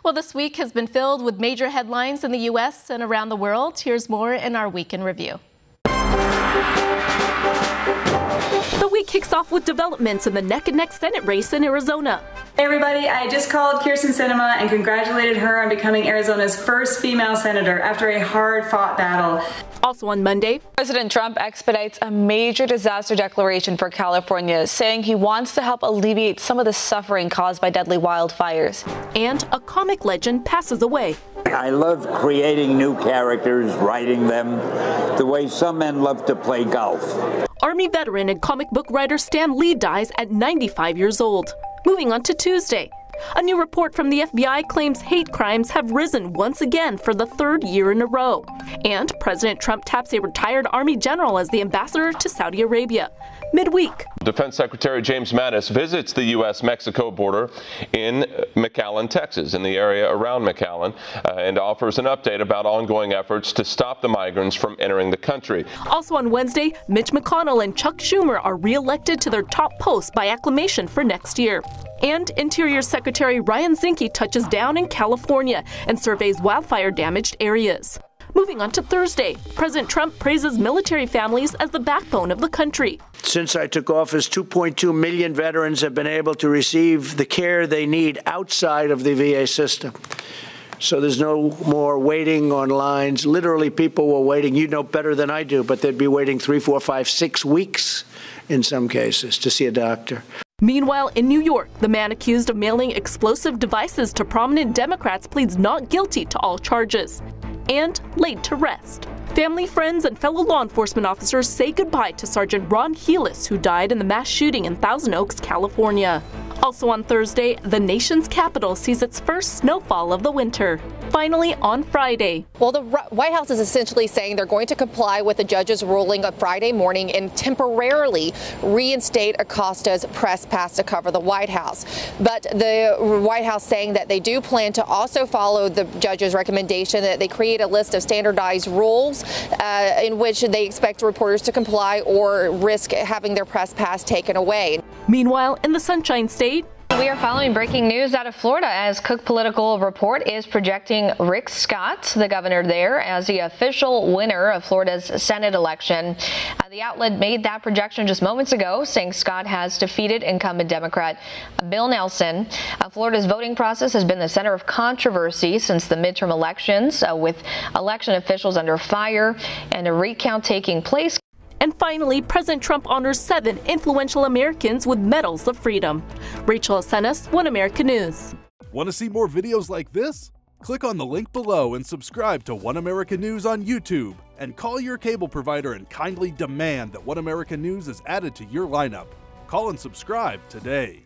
Well, this week has been filled with major headlines in the U.S. and around the world. Here's more in our Week in Review. The week kicks off with developments in the neck-and-neck Senate race in Arizona. Hey everybody, I just called Kyrsten Sinema and congratulated her on becoming Arizona's first female senator after a hard-fought battle. Also on Monday, President Trump expedites a major disaster declaration for California, saying he wants to help alleviate some of the suffering caused by deadly wildfires. And a comic legend passes away. I love creating new characters, writing them, the way some men love to play golf. Army veteran and comic book writer Stan Lee dies at 95 years old. Moving on to Tuesday. A new report from the FBI claims hate crimes have risen once again for the third year in a row. And President Trump taps a retired Army general as the ambassador to Saudi Arabia. Midweek. Defense Secretary James Mattis visits the U.S.-Mexico border in McAllen, Texas, in the area around McAllen, and offers an update about ongoing efforts to stop the migrants from entering the country. Also on Wednesday, Mitch McConnell and Chuck Schumer are re-elected to their top posts by acclamation for next year. And Interior Secretary Ryan Zinke touches down in California and surveys wildfire-damaged areas. Moving on to Thursday, President Trump praises military families as the backbone of the country. Since I took office, 2.2 million veterans have been able to receive the care they need outside of the VA system. So there's no more waiting on lines. Literally, people were waiting, you know better than I do, but they'd be waiting 3, 4, 5, 6 weeks in some cases to see a doctor. Meanwhile, in New York, the man accused of mailing explosive devices to prominent Democrats pleads not guilty to all charges. And laid to rest. Family, friends, and fellow law enforcement officers say goodbye to Sergeant Ron Heelis, who died in the mass shooting in Thousand Oaks, California. Also on Thursday, the nation's capital sees its first snowfall of the winter. Finally, on Friday. Well, the White House is essentially saying they're going to comply with the judge's ruling of Friday morning and temporarily reinstate Acosta's press pass to cover the White House. But the White House saying that they do plan to also follow the judge's recommendation that they create a list of standardized rules in which they expect reporters to comply or risk having their press pass taken away. Meanwhile, in the Sunshine State, we are following breaking news out of Florida as Cook Political Report is projecting Rick Scott, the governor there, as the official winner of Florida's Senate election. The outlet made that projection just moments ago, saying Scott has defeated incumbent Democrat Bill Nelson. Florida's voting process has been the center of controversy since the midterm elections, with election officials under fire and a recount taking place. And finally, President Trump honors 7 influential Americans with medals of freedom. Rachel Acenas, One America News. Want to see more videos like this? Click on the link below and subscribe to One America News on YouTube. And call your cable provider and kindly demand that One America News is added to your lineup. Call and subscribe today.